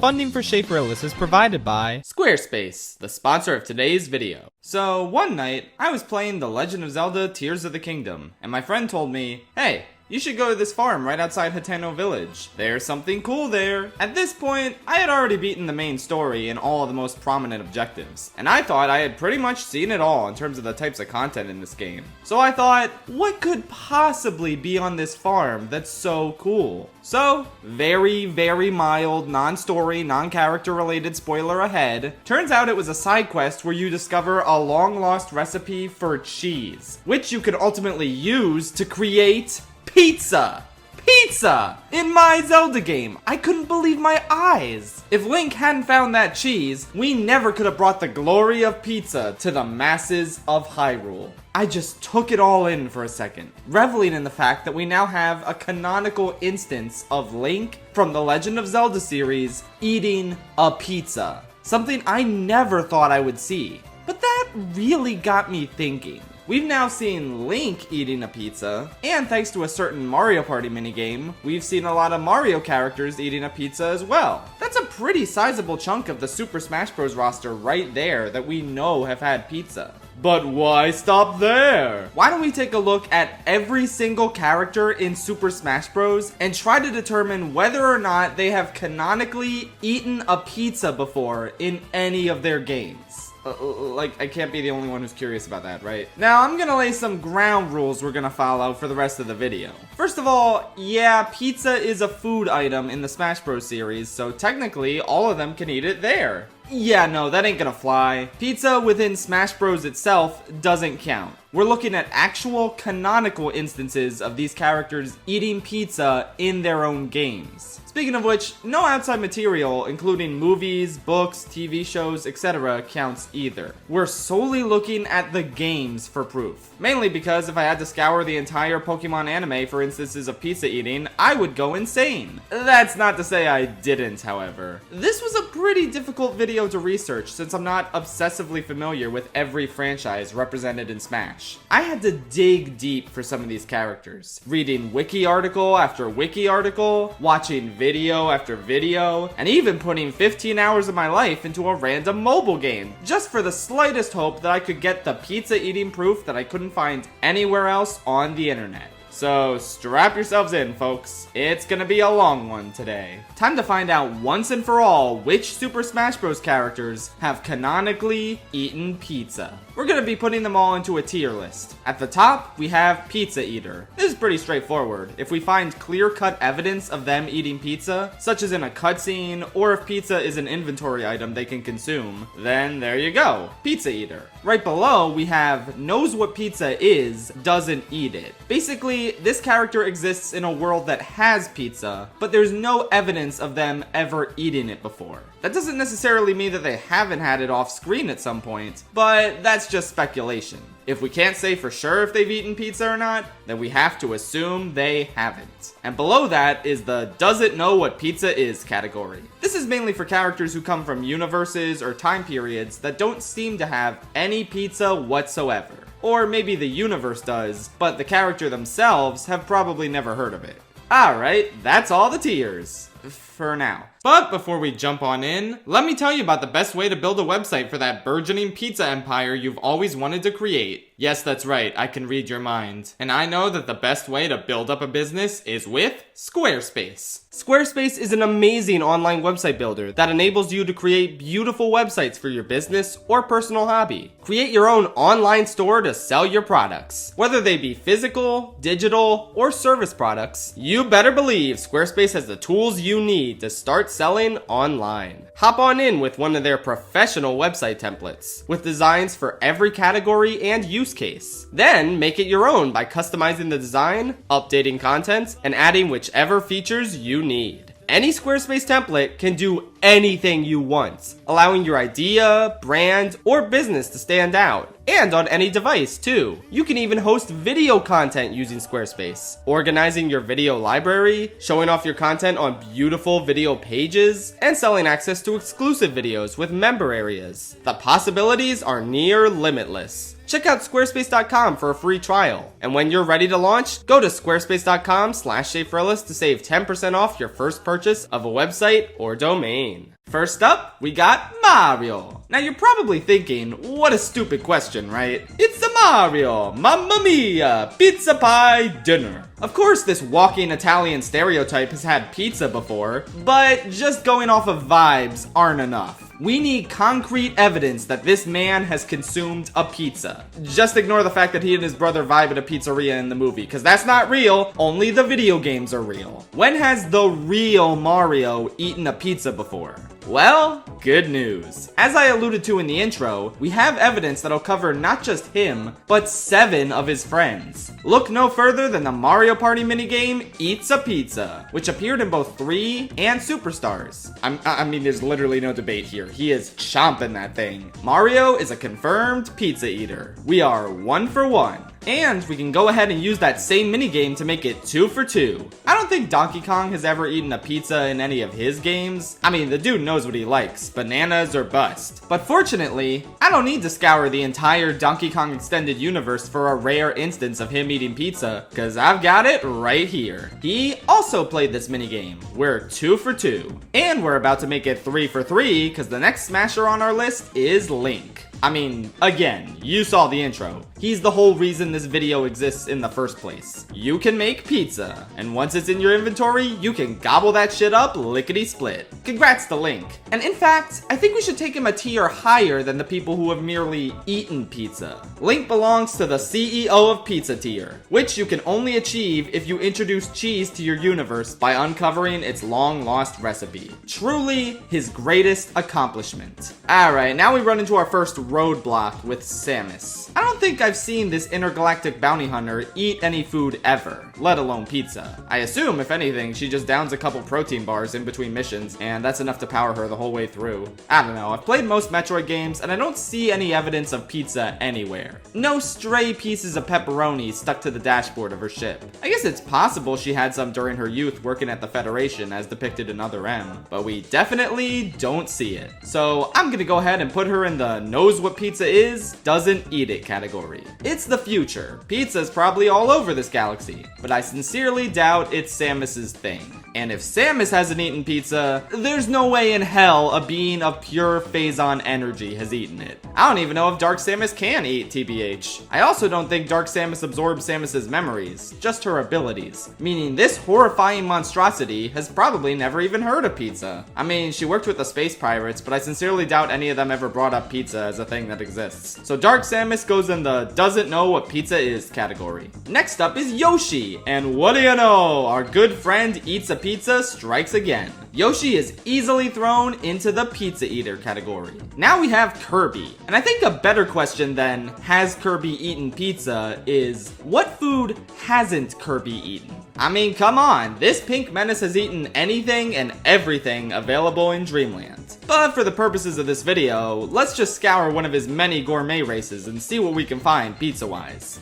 Funding for Shaperless is provided by Squarespace, the sponsor of today's video. So, one night, I was playing The Legend of Zelda Tears of the Kingdom, and my friend told me, hey, you should go to this farm right outside Hateno Village. There's something cool there. At this point, I had already beaten the main story and all of the most prominent objectives, and I thought I had pretty much seen it all in terms of the types of content in this game. So I thought, what could possibly be on this farm that's so cool? So, very mild, non-story, non-character related spoiler ahead, turns out it was a side quest where you discover a long-lost recipe for cheese, which you could ultimately use to create pizza! Pizza! In my Zelda game! I couldn't believe my eyes! If Link hadn't found that cheese, we never could have brought the glory of pizza to the masses of Hyrule. I just took it all in for a second, reveling in the fact that we now have a canonical instance of Link from the Legend of Zelda series eating a pizza. Something I never thought I would see. But that really got me thinking. We've now seen Link eating a pizza, and thanks to a certain Mario Party minigame, we've seen a lot of Mario characters eating a pizza as well. That's a pretty sizable chunk of the Super Smash Bros. Roster right there that we know have had pizza. But why stop there? Why don't we take a look at every single character in Super Smash Bros. And try to determine whether or not they have canonically eaten a pizza before in any of their games. I can't be the only one who's curious about that, right? Now, I'm gonna lay some ground rules we're gonna follow for the rest of the video. First of all, yeah, pizza is a food item in the Smash Bros. Series, so technically, all of them can eat it there. Yeah, no, that ain't gonna fly. Pizza within Smash Bros. Itself doesn't count. We're looking at actual canonical instances of these characters eating pizza in their own games. Speaking of which, no outside material, including movies, books, TV shows, etc., counts either. We're solely looking at the games for proof. Mainly because if I had to scour the entire Pokemon anime for instances of pizza eating, I would go insane. That's not to say I didn't, however. This was a pretty difficult video to research since I'm not obsessively familiar with every franchise represented in Smash. I had to dig deep for some of these characters, reading wiki article after wiki article, watching video after video, and even putting 15 hours of my life into a random mobile game, just for the slightest hope that I could get the pizza eating proof that I couldn't find anywhere else on the internet. So strap yourselves in, folks. It's gonna be a long one today. Time to find out once and for all which Super Smash Bros. Characters have canonically eaten pizza. We're gonna be putting them all into a tier list. At the top, we have Pizza Eater. This is pretty straightforward. If we find clear-cut evidence of them eating pizza, such as in a cutscene, or if pizza is an inventory item they can consume, then there you go, Pizza Eater. Right below, we have knows what pizza is, doesn't eat it. Basically, this character exists in a world that has pizza, but there's no evidence of them ever eating it before. That doesn't necessarily mean that they haven't had it off screen at some point, but that's just speculation. If we can't say for sure if they've eaten pizza or not, then we have to assume they haven't. And below that is the doesn't know what pizza is category. This is mainly for characters who come from universes or time periods that don't seem to have any pizza whatsoever. Or maybe the universe does, but the character themselves have probably never heard of it. Alright, that's all the tiers. For now. But before we jump on in, let me tell you about the best way to build a website for that burgeoning pizza empire you've always wanted to create. Yes, that's right, I can read your mind. And I know that the best way to build up a business is with Squarespace. Squarespace is an amazing online website builder that enables you to create beautiful websites for your business or personal hobby. Create your own online store to sell your products. Whether they be physical, digital, or service products, you better believe Squarespace has the tools you need to start selling online. Hop on in with one of their professional website templates, with designs for every category and use case. Then make it your own by customizing the design, updating content, and adding whichever features you need. Any Squarespace template can do anything you want, allowing your idea, brand, or business to stand out. And on any device, too. You can even host video content using Squarespace, organizing your video library, showing off your content on beautiful video pages, and selling access to exclusive videos with member areas. The possibilities are near limitless. check out squarespace.com for a free trial. And when you're ready to launch, go to squarespace.com/ShapeRealist to save 10% off your first purchase of a website or domain. First up, we got Mario. Now you're probably thinking, what a stupid question, right? It's a Mario, Mamma Mia, pizza pie dinner. Of course, this walking Italian stereotype has had pizza before, but just going off of vibes aren't enough. We need concrete evidence that this man has consumed a pizza. Just ignore the fact that he and his brother vibe at a pizzeria in the movie, because that's not real, only the video games are real. When has the real Mario eaten a pizza before? Well, good news. As I alluded to in the intro, we have evidence that'll cover not just him, but 7 of his friends. Look no further than the Mario Party minigame, Eats a Pizza, which appeared in both 3 and Superstars. I mean, there's literally no debate here. He is chomping that thing. Mario is a confirmed pizza eater. We are 1 for 1. And we can go ahead and use that same minigame to make it 2 for 2. I don't think Donkey Kong has ever eaten a pizza in any of his games. I mean, the dude knows what he likes, bananas or bust. But fortunately, I don't need to scour the entire Donkey Kong extended universe for a rare instance of him eating pizza, cause I've got it right here. He also played this minigame. We're 2 for 2. And we're about to make it 3 for 3, cause the next smasher on our list is Link. I mean, again, you saw the intro. He's the whole reason this video exists in the first place. You can make pizza, and once it's in your inventory, you can gobble that shit up lickety-split. Congrats to Link. And in fact, I think we should take him a tier higher than the people who have merely eaten pizza. Link belongs to the CEO of Pizza tier, which you can only achieve if you introduce cheese to your universe by uncovering its long-lost recipe. Truly, his greatest accomplishment. Alright, now we run into our first roadblock with Samus. I don't think I've seen this intergalactic bounty hunter eat any food ever, let alone pizza. I assume, if anything, she just downs a couple protein bars in between missions, and that's enough to power her the whole way through. I don't know, I've played most Metroid games, and I don't see any evidence of pizza anywhere. No stray pieces of pepperoni stuck to the dashboard of her ship. I guess it's possible she had some during her youth working at the Federation as depicted in Other M, but we definitely don't see it. So I'm gonna go ahead and put her in the knows what pizza is, doesn't eat it category. It's the future. Pizza's probably all over this galaxy, but I sincerely doubt it's Samus's thing. And if Samus hasn't eaten pizza, there's no way in hell a being of pure Phazon energy has eaten it. I don't even know if Dark Samus can eat, TBH. I also don't think Dark Samus absorbs Samus's memories, just her abilities. Meaning this horrifying monstrosity has probably never even heard of pizza. I mean, she worked with the space pirates, but I sincerely doubt any of them ever brought up pizza as a thing that exists. So Dark Samus goes in the doesn't know what pizza is category. Next up is Yoshi, and what do you know? Our good friend Eats a Pizza strikes again. Yoshi is easily thrown into the pizza eater category. Now we have Kirby, and I think a better question than has Kirby eaten pizza is what food hasn't Kirby eaten? I mean, come on, this pink menace has eaten anything and everything available in Dreamland. But for the purposes of this video, let's just scour one of his many gourmet races and see what we can find pizza-wise.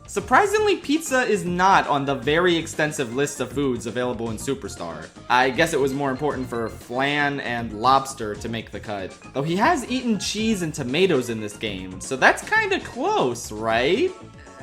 Surprisingly, pizza is not on the very extensive list of foods available in Superstar. I guess it was more important for flan and lobster to make the cut. Though he has eaten cheese and tomatoes in this game, so that's kinda close, right?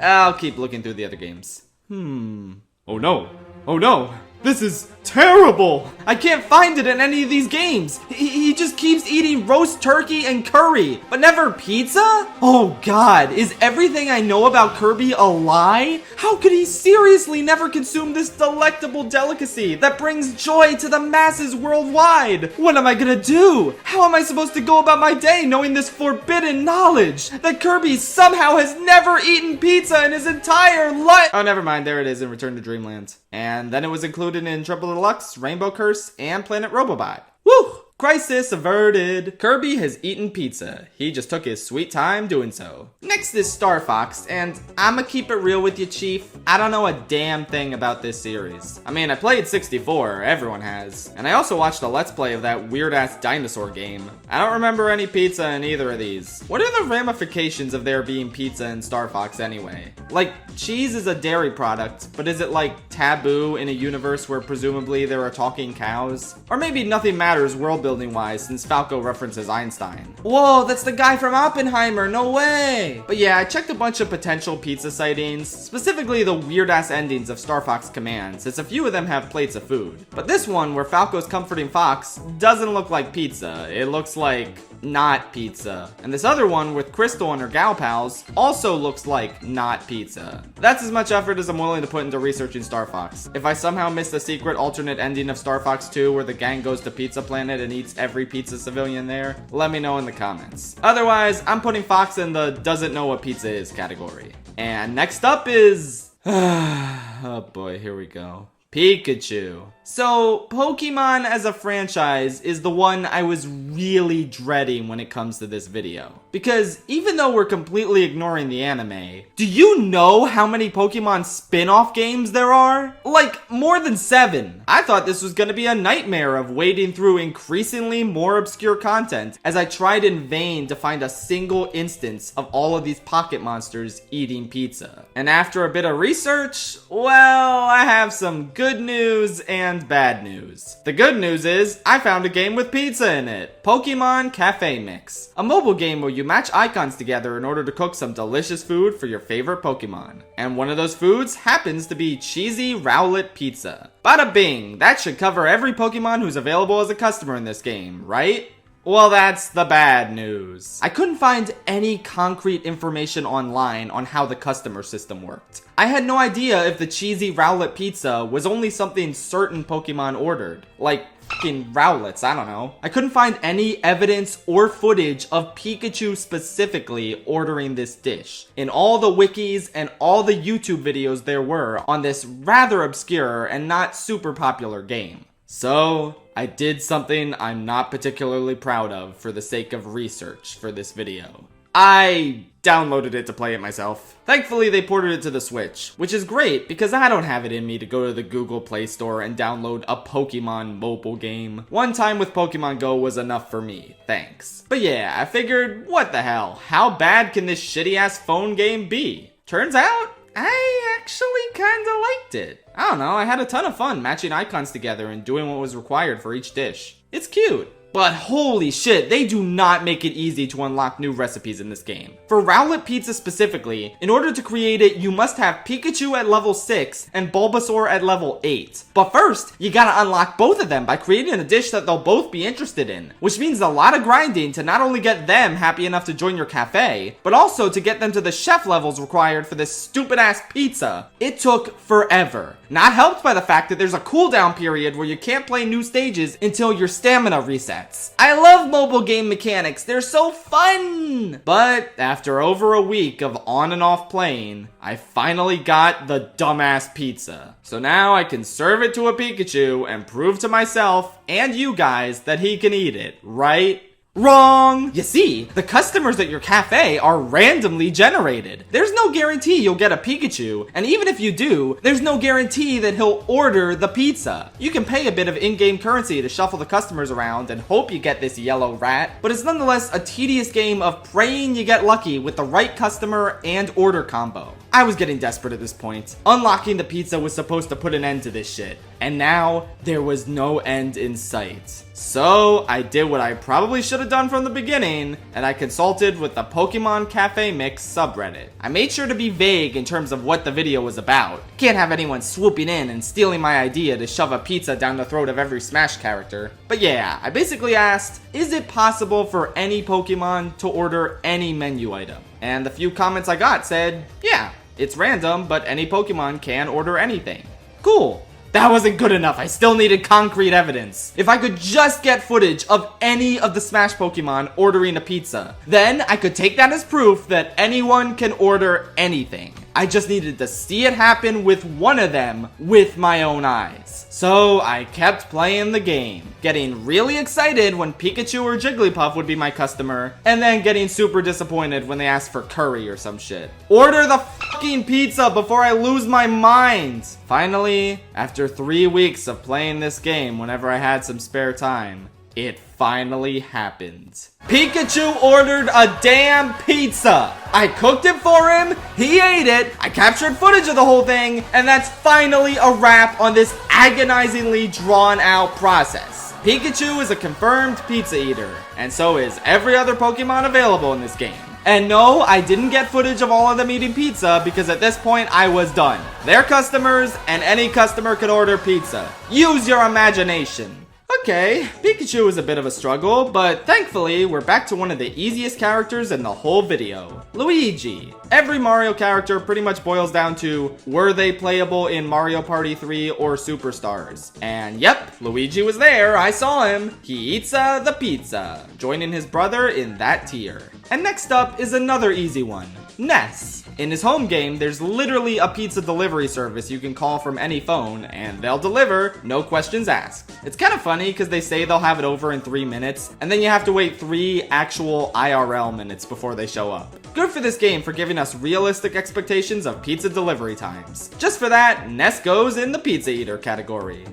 I'll keep looking through the other games. Oh no. Oh no. This is terrible! I can't find it in any of these games! He just keeps eating roast turkey and curry, but never pizza? Oh god, is everything I know about Kirby a lie? How could he seriously never consume this delectable delicacy that brings joy to the masses worldwide? What am I gonna do? How am I supposed to go about my day knowing this forbidden knowledge? That Kirby somehow has never eaten pizza in his entire life! Oh, never mind, there it is in Return to Dreamland. And then it was included in Triple Deluxe, Rainbow Curse, and Planet Robobot. Woo! Crisis averted. Kirby has eaten pizza. He just took his sweet time doing so. Next is Star Fox, and I'ma keep it real with you, Chief. I don't know a damn thing about this series. I mean, I played 64, everyone has. And I also watched a Let's Play of that weird-ass dinosaur game. I don't remember any pizza in either of these. What are the ramifications of there being pizza in Star Fox anyway? Like, cheese is a dairy product, but is it like taboo in a universe where presumably there are talking cows? Or maybe Nothing Matters world building building wise since Falco references Einstein. Whoa, that's the guy from Oppenheimer, no way! But yeah, I checked a bunch of potential pizza sightings, specifically the weird ass endings of Star Fox Command, since a few of them have plates of food. But this one, where Falco's comforting Fox, doesn't look like pizza. It looks like not pizza. And this other one with Crystal and her gal pals also looks like not pizza. That's as much effort as I'm willing to put into researching Star Fox. If I somehow miss the secret alternate ending of Star Fox 2 where the gang goes to Pizza Planet and eats every pizza civilian there, let me know in the comments. Otherwise, I'm putting Fox in the doesn't know what pizza is category. And next up is... oh boy, here we go. Pikachu. So, Pokemon as a franchise is the one I was really dreading when it comes to this video. Because even though we're completely ignoring the anime, do you know how many Pokemon spin-off games there are? Like, more than 7. I thought this was gonna be a nightmare of wading through increasingly more obscure content as I tried in vain to find a single instance of all of these pocket monsters eating pizza. And after a bit of research, well, I have some good news and bad news. The good news is, I found a game with pizza in it. Pokemon Cafe Mix. A mobile game where you match icons together in order to cook some delicious food for your favorite Pokemon. And one of those foods happens to be cheesy Rowlet pizza. Bada bing, that should cover every Pokemon who's available as a customer in this game, right? Well, that's the bad news. I couldn't find any concrete information online on how the customer system worked. I had no idea if the cheesy Rowlet pizza was only something certain Pokemon ordered. Like, fucking Rowlets, I don't know. I couldn't find any evidence or footage of Pikachu specifically ordering this dish in all the wikis and all the YouTube videos there were on this rather obscure and not super popular game. So, I did something I'm not particularly proud of for the sake of research for this video. I downloaded it to play it myself. Thankfully, they ported it to the Switch, which is great because I don't have it in me to go to the Google Play Store and download a Pokemon mobile game. One time with Pokemon Go was enough for me, thanks. But yeah, I figured, what the hell, how bad can this shitty ass phone game be? Turns out, I actually kinda liked it. I don't know, I had a ton of fun matching icons together and doing what was required for each dish. It's cute. But holy shit, they do not make it easy to unlock new recipes in this game. For Rowlet Pizza specifically, in order to create it, you must have Pikachu at level 6 and Bulbasaur at level 8. But first, you gotta unlock both of them by creating a dish that they'll both be interested in, which means a lot of grinding to not only get them happy enough to join your cafe, but also to get them to the chef levels required for this stupid ass pizza. It took forever. Not helped by the fact that there's a cooldown period where you can't play new stages until your stamina resets. I love mobile game mechanics, they're so fun! But after over a week of on and off playing, I finally got the dumbass pizza. So now I can serve it to a Pikachu and prove to myself and you guys that he can eat it, right? Wrong! You see, the customers at your cafe are randomly generated. There's no guarantee you'll get a Pikachu, and even if you do, there's no guarantee that he'll order the pizza. You can pay a bit of in-game currency to shuffle the customers around and hope you get this yellow rat, but it's nonetheless a tedious game of praying you get lucky with the right customer and order combo. I was getting desperate at this point. Unlocking the pizza was supposed to put an end to this shit, and now there was no end in sight. So I did what I probably should have done from the beginning, and I consulted with the Pokemon Cafe Mix subreddit. I made sure to be vague in terms of what the video was about. Can't have anyone swooping in and stealing my idea to shove a pizza down the throat of every Smash character. But yeah, I basically asked, is it possible for any Pokemon to order any menu item? And the few comments I got said, yeah, it's random, but any Pokemon can order anything. Cool. That wasn't good enough. I still needed concrete evidence. If I could just get footage of any of the Smash Pokemon ordering a pizza, then I could take that as proof that anyone can order anything. I just needed to see it happen with one of them with my own eyes. So I kept playing the game, getting really excited when Pikachu or Jigglypuff would be my customer, and then getting super disappointed when they asked for curry or some shit. Order the fucking pizza before I lose my mind! Finally, after 3 weeks of playing this game whenever I had some spare time, it finally happened. Pikachu ordered a damn pizza! I cooked it for him, he ate it, I captured footage of the whole thing, and that's finally a wrap on this agonizingly drawn out process. Pikachu is a confirmed pizza eater, and so is every other Pokemon available in this game. And no, I didn't get footage of all of them eating pizza because at this point I was done. They're customers, and any customer could order pizza. Use your imagination. Okay, Pikachu is a bit of a struggle, but thankfully, we're back to one of the easiest characters in the whole video. Luigi. Every Mario character pretty much boils down to, were they playable in Mario Party 3 or Superstars? And yep, Luigi was there, I saw him. He eats the pizza, joining his brother in that tier. And next up is another easy one, Ness. In his home game, there's literally a pizza delivery service you can call from any phone, and they'll deliver, no questions asked. It's kind of funny because they say they'll have it over in 3 minutes, and then you have to wait 3 actual IRL minutes before they show up. Good for this game for giving us realistic expectations of pizza delivery times. Just for that, Ness goes in the pizza eater category.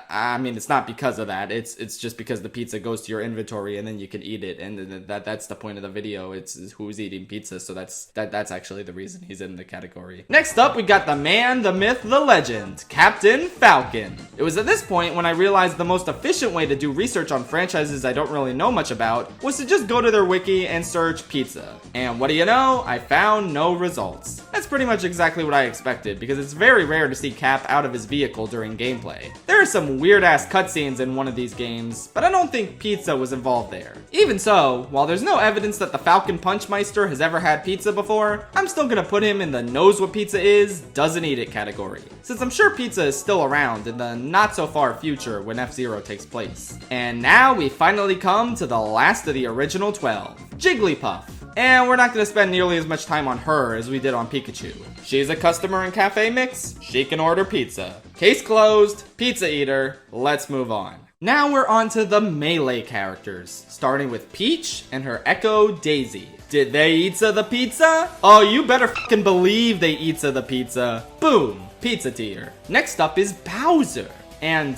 I mean, it's not because of that, it's just because the pizza goes to your inventory and then you can eat it, and that's the point of the video. It's who's eating pizza, so that's actually the reason he's in the category. Next up, we got the man, the myth, the legend, Captain Falcon. It was at this point when I realized the most efficient way to do research on franchises I don't really know much about was to just go to their wiki and search pizza. And what do you know? I found no results. That's pretty much exactly what I expected, because it's very rare to see Cap out of his vehicle during gameplay. There are some weird ass cutscenes in one of these games, but I don't think pizza was involved there. Even so, while there's no evidence that the Falcon Punchmeister has ever had pizza before, I'm still gonna put him in the knows what pizza is, doesn't eat it category, since I'm sure pizza is still around in the not so far future when F-Zero takes place. And now we finally come to the last of the original 12, Jigglypuff. And we're not going to spend nearly as much time on her as we did on Pikachu. She's a customer in Cafe Mix, she can order pizza. Case closed, pizza eater, let's move on. Now we're on to the melee characters, starting with Peach and her Echo Daisy. Did they eatsa the pizza? Oh, you better fucking believe they eatsa the pizza. Boom, pizza tier. Next up is Bowser. And,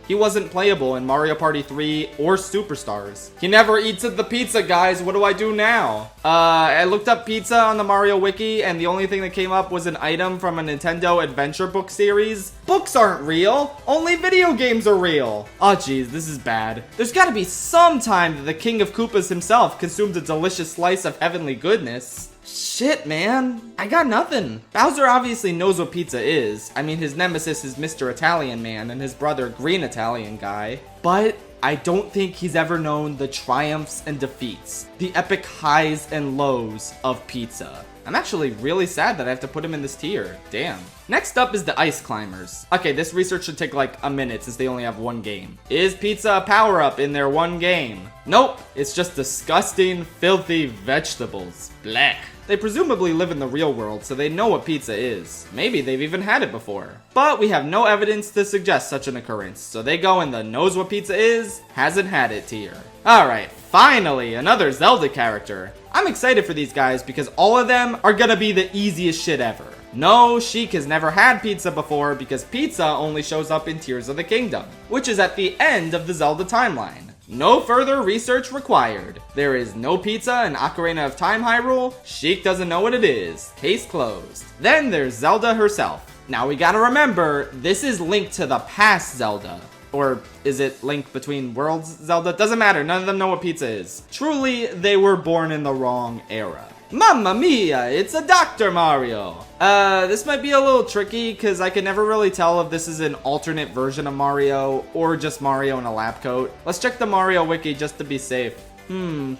he wasn't playable in Mario Party 3 or Superstars. He never eats at the pizza, guys. What do I do now? I looked up pizza on the Mario Wiki, and the only thing that came up was an item from a Nintendo adventure book series. Books aren't real. Only video games are real. Oh, geez, this is bad. There's gotta be some time that the King of Koopas himself consumed a delicious slice of heavenly goodness. Shit, man. I got nothing. Bowser obviously knows what pizza is. I mean, his nemesis is Mr. Italian Man and his brother Green Italian Guy. But I don't think he's ever known the triumphs and defeats, the epic highs and lows of pizza. I'm actually really sad that I have to put him in this tier. Damn. Next up is the Ice Climbers. Okay, this research should take like a minute since they only have one game. Is pizza a power-up in their one game? Nope, it's just disgusting, filthy vegetables. Blech. They presumably live in the real world, so they know what pizza is. Maybe they've even had it before. But we have no evidence to suggest such an occurrence, so they go in the knows what pizza is, hasn't had it tier. Alright, finally, another Zelda character. I'm excited for these guys because all of them are gonna be the easiest shit ever. No, Sheik has never had pizza before because pizza only shows up in Tears of the Kingdom, which is at the end of the Zelda timeline. No further research required. There is no pizza in Ocarina of Time Hyrule. Sheik doesn't know what it is. Case closed. Then there's Zelda herself. Now we gotta remember, this is Link to the Past Zelda. Or is it Link Between Worlds Zelda? Doesn't matter, none of them know what pizza is. Truly, they were born in the wrong era. Mamma mia, it's a Dr. Mario. This might be a little tricky because I can never really tell if this is an alternate version of Mario or just Mario in a lab coat. Let's check the Mario wiki just to be safe.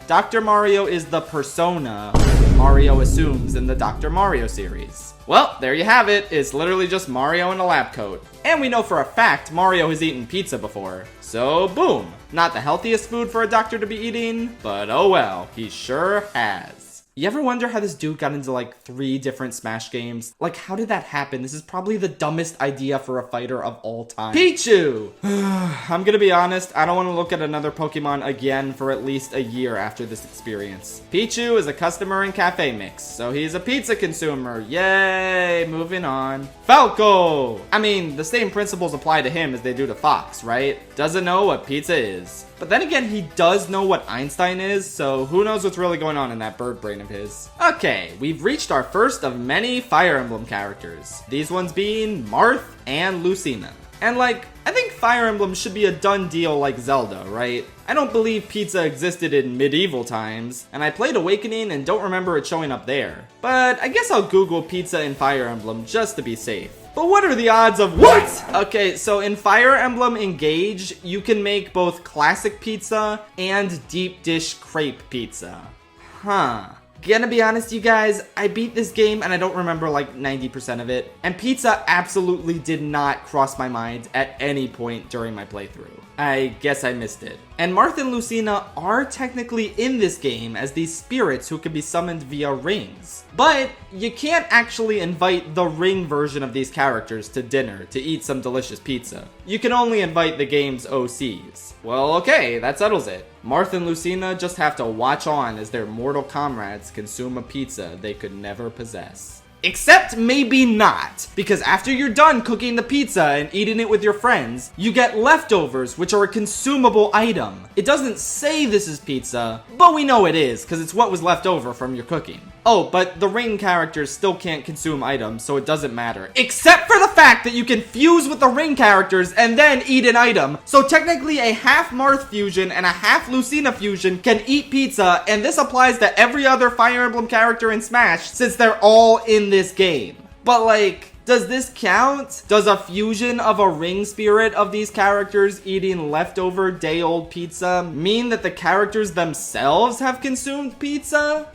Dr. Mario is the persona Mario assumes in the Dr. Mario series. Well, there you have it. It's literally just Mario in a lab coat. And we know for a fact Mario has eaten pizza before. So boom. Not the healthiest food for a doctor to be eating, but oh well, he sure has. You ever wonder how this dude got into like 3 different Smash games? Like, how did that happen? This is probably the dumbest idea for a fighter of all time. Pichu! I'm gonna be honest, I don't want to look at another Pokemon again for at least a year after this experience. Pichu is a customer in Cafe Mix, so he's a pizza consumer. Yay! Moving on. Falco! I mean, the same principles apply to him as they do to Fox, right? Doesn't know what pizza is. But then again, he does know what Einstein is, so who knows what's really going on in that bird brain of his. Okay, we've reached our first of many Fire Emblem characters. These ones being Marth and Lucina. And like, I think Fire Emblem should be a done deal like Zelda, right? I don't believe pizza existed in medieval times, and I played Awakening and don't remember it showing up there. But I guess I'll Google pizza in Fire Emblem just to be safe. But what are the odds of what? Okay, so in Fire Emblem Engage, you can make both classic pizza and deep dish crepe pizza. Huh. Gonna be honest, you guys, I beat this game and I don't remember like 90% of it. And pizza absolutely did not cross my mind at any point during my playthrough. I guess I missed it. And Martha and Lucina are technically in this game as these spirits who can be summoned via rings. But you can't actually invite the ring version of these characters to dinner to eat some delicious pizza. You can only invite the game's OCs. Well, okay, that settles it. Martha and Lucina just have to watch on as their mortal comrades consume a pizza they could never possess. Except maybe not, because after you're done cooking the pizza and eating it with your friends, you get leftovers, which are a consumable item. It doesn't say this is pizza, but we know it is, because it's what was left over from your cooking. Oh, but the ring characters still can't consume items, so it doesn't matter. Except for the fact that you can fuse with the ring characters and then eat an item. So technically a half Marth fusion and a half Lucina fusion can eat pizza, and this applies to every other Fire Emblem character in Smash since they're all in this game. But like, does this count? Does a fusion of a ring spirit of these characters eating leftover day-old pizza mean that the characters themselves have consumed pizza?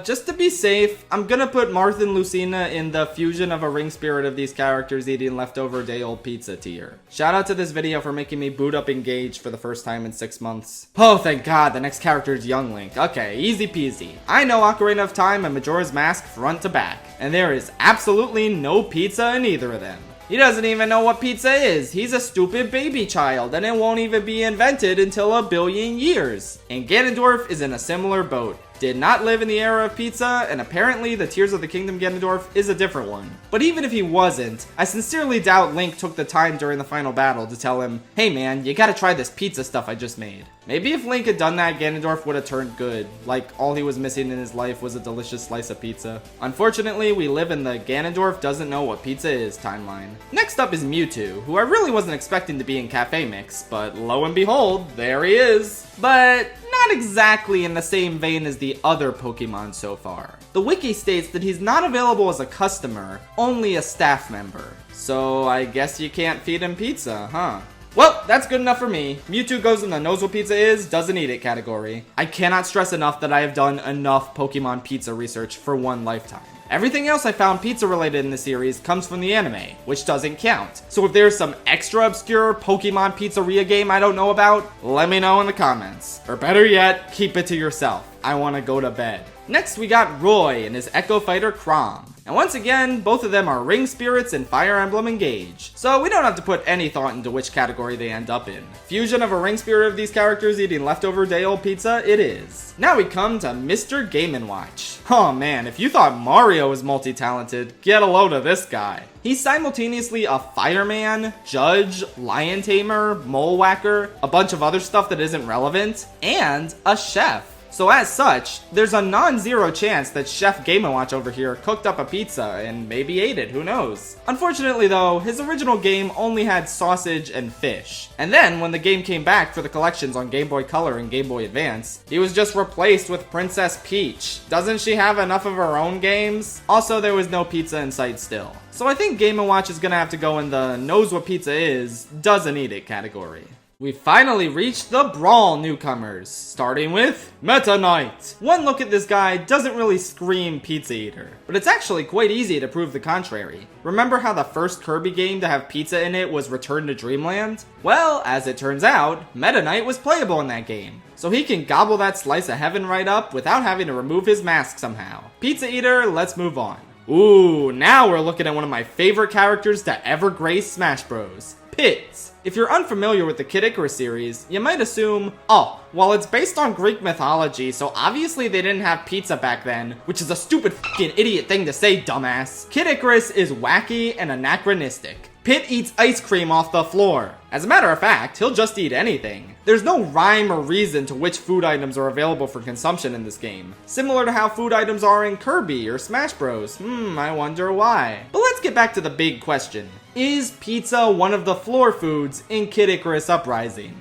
Just to be safe, I'm gonna put Martha and Lucina in the fusion of a ring spirit of these characters eating leftover day-old pizza tier. Shout out to this video for making me boot up Engage for the first time in 6 months. Oh, thank God, the next character is Young Link. Okay, easy peasy. I know Ocarina of Time and Majora's Mask front to back, and there is absolutely no pizza in either of them. He doesn't even know what pizza is. He's a stupid baby child, and it won't even be invented until a billion years. And Ganondorf is in a similar boat. Did not live in the era of pizza, and apparently the Tears of the Kingdom Ganondorf is a different one. But even if he wasn't, I sincerely doubt Link took the time during the final battle to tell him, hey man, you gotta try this pizza stuff I just made. Maybe if Link had done that, Ganondorf would have turned good, like all he was missing in his life was a delicious slice of pizza. Unfortunately, we live in the Ganondorf doesn't know what pizza is timeline. Next up is Mewtwo, who I really wasn't expecting to be in Cafe Mix, but lo and behold, there he is. But not exactly in the same vein as the other Pokemon so far. The wiki states that he's not available as a customer, only a staff member. So I guess you can't feed him pizza, huh? Well, that's good enough for me. Mewtwo goes in the knows what pizza is, doesn't eat it category. I cannot stress enough that I have done enough Pokemon pizza research for one lifetime. Everything else I found pizza related in the series comes from the anime, which doesn't count. So if there's some extra obscure Pokemon pizzeria game I don't know about, let me know in the comments. Or better yet, keep it to yourself. I want to go to bed. Next we got Roy and his Echo Fighter Chrom. And once again, both of them are ring spirits in Fire Emblem Engage. So we don't have to put any thought into which category they end up in. Fusion of a ring spirit of these characters eating leftover day-old pizza, it is. Now we come to Mr. Game & Watch. Oh man, if you thought Mario was multi-talented, get a load of this guy. He's simultaneously a fireman, judge, lion tamer, mole whacker, a bunch of other stuff that isn't relevant, and a chef. So as such, there's a non-zero chance that Chef Game & Watch over here cooked up a pizza and maybe ate it, who knows. Unfortunately though, his original game only had sausage and fish. And then when the game came back for the collections on Game Boy Color and Game Boy Advance, he was just replaced with Princess Peach. Doesn't she have enough of her own games? Also, there was no pizza in sight still. So I think Game & Watch is gonna have to go in the knows what pizza is, doesn't eat it category. We finally reached the Brawl newcomers, starting with Meta Knight. One look at this guy doesn't really scream pizza eater, but it's actually quite easy to prove the contrary. Remember how the first Kirby game to have pizza in it was Return to Dreamland? Well, as it turns out, Meta Knight was playable in that game, so he can gobble that slice of heaven right up without having to remove his mask somehow. Pizza eater, let's move on. Ooh, now we're looking at one of my favorite characters to ever grace Smash Bros. Pits. If you're unfamiliar with the Kid Icarus series, you might assume, oh, well it's based on Greek mythology, so obviously they didn't have pizza back then, which is a stupid fucking idiot thing to say, dumbass. Kid Icarus is wacky and anachronistic. Pit eats ice cream off the floor. As a matter of fact, he'll just eat anything. There's no rhyme or reason to which food items are available for consumption in this game. Similar to how food items are in Kirby or Smash Bros. I wonder why. But let's get back to the big question. Is pizza one of the floor foods in Kid Icarus Uprising?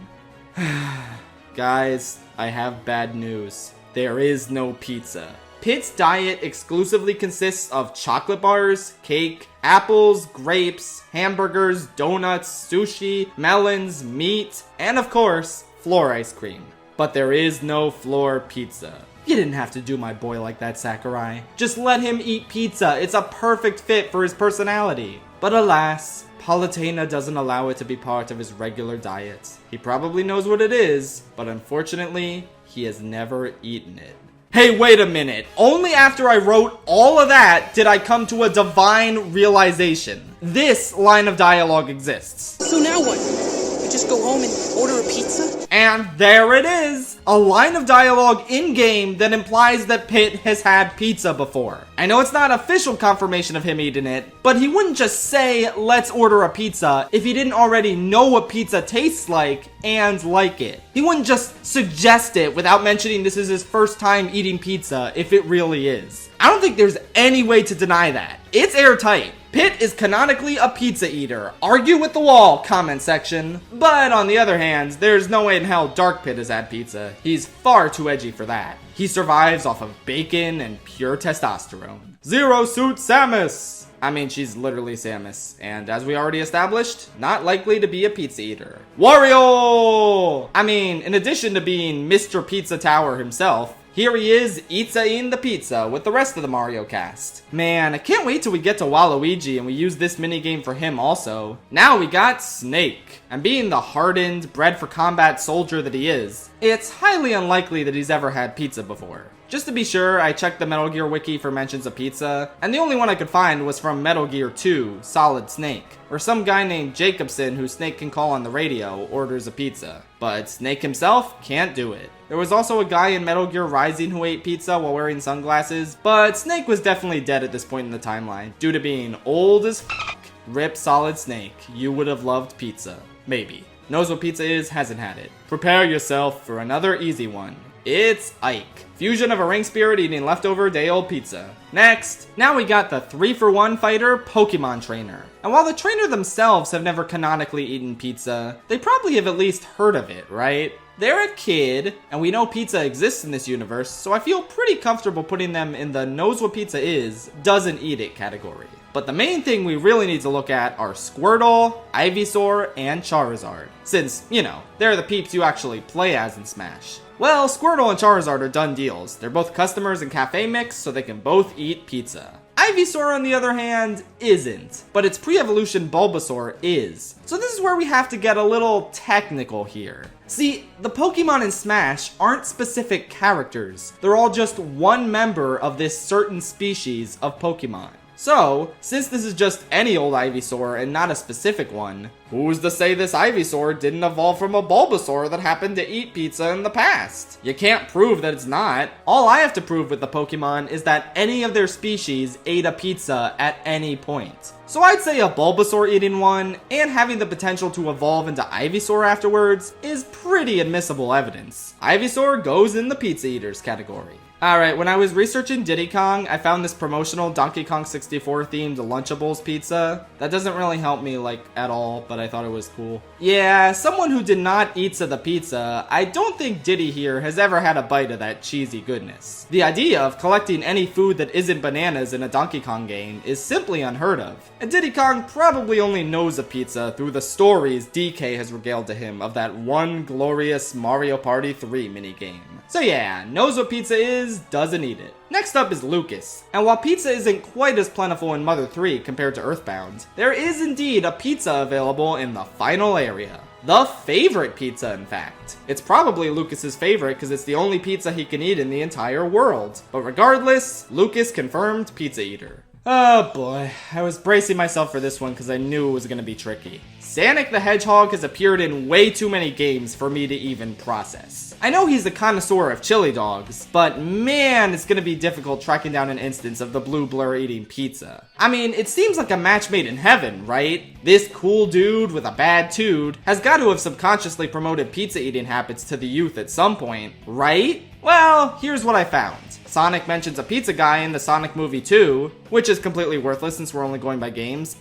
Guys, I have bad news. There is no pizza. Pit's diet exclusively consists of chocolate bars, cake, apples, grapes, hamburgers, donuts, sushi, melons, meat, and of course, floor ice cream. But there is no floor pizza. You didn't have to do my boy like that, Sakurai. Just let him eat pizza. It's a perfect fit for his personality. But alas, Palutena doesn't allow it to be part of his regular diet. He probably knows what it is, but unfortunately, he has never eaten it. Hey, wait a minute. Only after I wrote all of that did I come to a divine realization. This line of dialogue exists. So now what? I just go home and order a pizza? And there it is! A line of dialogue in-game that implies that Pit has had pizza before. I know it's not official confirmation of him eating it, but he wouldn't just say, let's order a pizza, if he didn't already know what pizza tastes like and like it. He wouldn't just suggest it without mentioning this is his first time eating pizza, if it really is. I don't think there's any way to deny that. It's airtight. Pit is canonically a pizza eater. Argue with the wall, comment section. But on the other hand, there's no way in hell Dark Pit has had pizza. He's far too edgy for that. He survives off of bacon and pure testosterone. Zero Suit Samus! I mean, she's literally Samus, and as we already established, not likely to be a pizza eater. Wario! I mean, in addition to being Mr. Pizza Tower himself, here he is, eating the pizza with the rest of the Mario cast. Man, I can't wait till we get to Waluigi and we use this minigame for him also. Now we got Snake. And being the hardened, bred for combat soldier that he is, it's highly unlikely that he's ever had pizza before. Just to be sure, I checked the Metal Gear wiki for mentions of pizza, and the only one I could find was from Metal Gear 2, Solid Snake, where some guy named Jacobson, who Snake can call on the radio, orders a pizza. But Snake himself can't do it. There was also a guy in Metal Gear Rising who ate pizza while wearing sunglasses, but Snake was definitely dead at this point in the timeline, due to being old as f***. Rip Solid Snake, you would have loved pizza. Maybe. Knows what pizza is, hasn't had it. Prepare yourself for another easy one. It's Ike. Fusion of a ring spirit eating leftover day-old pizza. Next, now we got the 3-for-1 fighter Pokemon trainer. And while the trainer themselves have never canonically eaten pizza, they probably have at least heard of it, right? They're a kid, and we know pizza exists in this universe, so I feel pretty comfortable putting them in the knows what pizza is, doesn't eat it category. But the main thing we really need to look at are Squirtle, Ivysaur, and Charizard. Since, you know, they're the peeps you actually play as in Smash. Well, Squirtle and Charizard are done deals. They're both customers in Cafe Mix, so they can both eat pizza. Ivysaur, on the other hand, isn't, but its pre-evolution Bulbasaur is. So this is where we have to get a little technical here. See, the Pokemon in Smash aren't specific characters. They're all just one member of this certain species of Pokemon. So, since this is just any old Ivysaur and not a specific one, who's to say this Ivysaur didn't evolve from a Bulbasaur that happened to eat pizza in the past? You can't prove that it's not. All I have to prove with the Pokemon is that any of their species ate a pizza at any point. So I'd say a Bulbasaur eating one, and having the potential to evolve into Ivysaur afterwards, is pretty admissible evidence. Ivysaur goes in the pizza eaters category. Alright, when I was researching Diddy Kong, I found this promotional Donkey Kong 64 themed Lunchables pizza. That doesn't really help me, like, at all, but I thought it was cool. Yeah, someone who did not eat the pizza, I don't think Diddy here has ever had a bite of that cheesy goodness. The idea of collecting any food that isn't bananas in a Donkey Kong game is simply unheard of. And Diddy Kong probably only knows a pizza through the stories DK has regaled to him of that one glorious Mario Party 3 minigame. So yeah, knows what pizza is, doesn't eat it. Next up is Lucas. And while pizza isn't quite as plentiful in Mother 3 compared to Earthbound, there is indeed a pizza available in the final area. The favorite pizza, in fact. It's probably Lucas's favorite because it's the only pizza he can eat in the entire world. But regardless, Lucas confirmed pizza eater. Oh boy, I was bracing myself for this one because I knew it was going to be tricky. Sonic the Hedgehog has appeared in way too many games for me to even process. I know he's a connoisseur of chili dogs, but man, it's going to be difficult tracking down an instance of the blue blur eating pizza. I mean, it seems like a match made in heaven, right? This cool dude with a bad tood has got to have subconsciously promoted pizza eating habits to the youth at some point, right? Well, here's what I found. Sonic mentions a pizza guy in the Sonic movie 2, which is completely worthless since we're only going by games.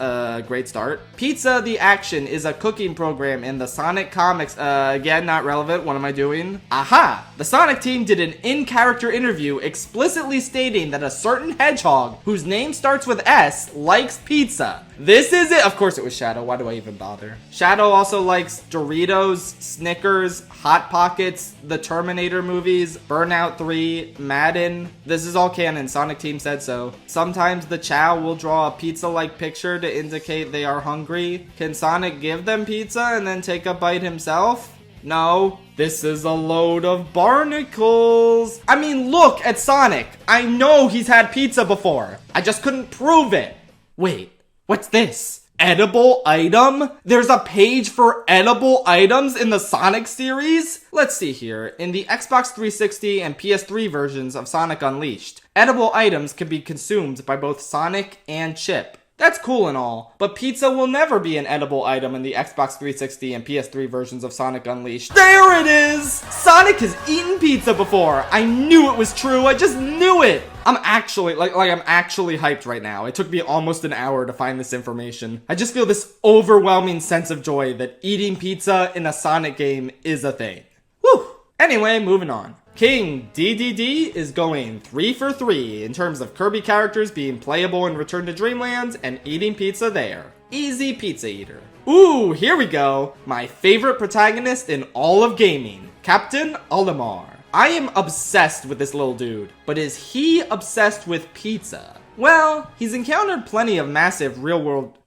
Great start. Pizza the Action is a cooking program in the Sonic comics. Again, not relevant. What am I doing? Aha! The Sonic team did an in-character interview explicitly stating that a certain hedgehog, whose name starts with S, likes pizza. This is it. Of course it was Shadow. Why do I even bother? Shadow also likes Doritos, Snickers, Hot Pockets, the Terminator movies, Burnout 3, Madden. This is all canon. Sonic Team said so. Sometimes the Chow will draw a pizza-like picture to indicate they are hungry. Can Sonic give them pizza and then take a bite himself? No. This is a load of barnacles. I mean, look at Sonic. I know he's had pizza before. I just couldn't prove it. Wait, what's this? Edible item? There's a page for edible items in the Sonic series? Let's see here. In the Xbox 360 and PS3 versions of Sonic Unleashed, edible items can be consumed by both Sonic and Chip. That's cool and all, but pizza will never be an edible item in the Xbox 360 and PS3 versions of Sonic Unleashed. There it is! Sonic has eaten pizza before! I knew it was true, I just knew it! I'm actually hyped right now. It took me almost an hour to find this information. I just feel this overwhelming sense of joy that eating pizza in a Sonic game is a thing. Whew! Anyway, moving on. King DDD is going 3 for 3 in terms of Kirby characters being playable in Return to Dreamland and eating pizza there. Easy pizza eater. Ooh, here we go. My favorite protagonist in all of gaming, Captain Olimar. I am obsessed with this little dude, but is he obsessed with pizza? Well, he's encountered plenty of massive real world.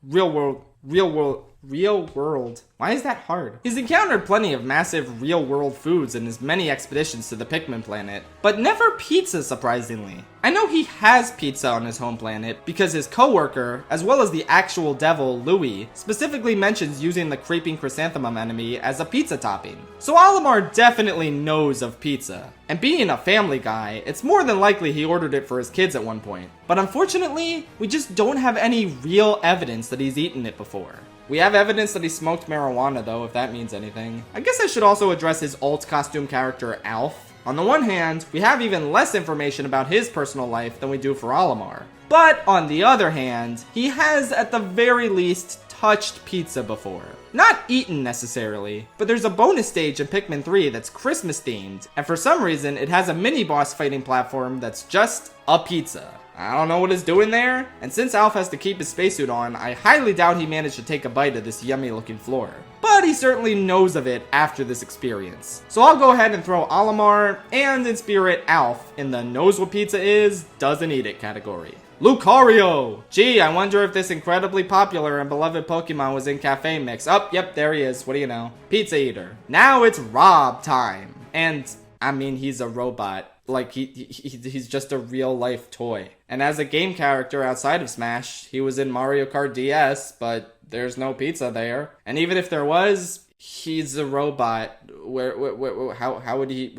Why is that hard? He's encountered plenty of massive real-world foods in his many expeditions to the Pikmin planet, but never pizza, surprisingly. I know he has pizza on his home planet because his co-worker, as well as the actual devil, Louie, specifically mentions using the creeping chrysanthemum enemy as a pizza topping. So Olimar definitely knows of pizza. And being a family guy, it's more than likely he ordered it for his kids at one point. But unfortunately, we just don't have any real evidence that he's eaten it before. We have evidence that he smoked marijuana though, if that means anything. I guess I should also address his alt costume character, Alf. On the one hand, we have even less information about his personal life than we do for Olimar. But on the other hand, he has at the very least touched pizza before. Not eaten necessarily, but there's a bonus stage in Pikmin 3 that's Christmas themed, and for some reason it has a mini boss fighting platform that's just a pizza. I don't know what it's doing there, and since Alf has to keep his spacesuit on, I highly doubt he managed to take a bite of this yummy looking floor. But he certainly knows of it after this experience. So I'll go ahead and throw Olimar and in spirit Alf in the knows what pizza is, doesn't eat it category. Lucario! Gee, I wonder if this incredibly popular and beloved Pokemon was in Cafe Mix. Oh, yep, there he is. What do you know? Pizza Eater. Now it's Rob time. And, I mean, he's a robot. Like, he's just a real-life toy. And as a game character outside of Smash, he was in Mario Kart DS, but there's no pizza there. And even if there was, he's a robot. How would he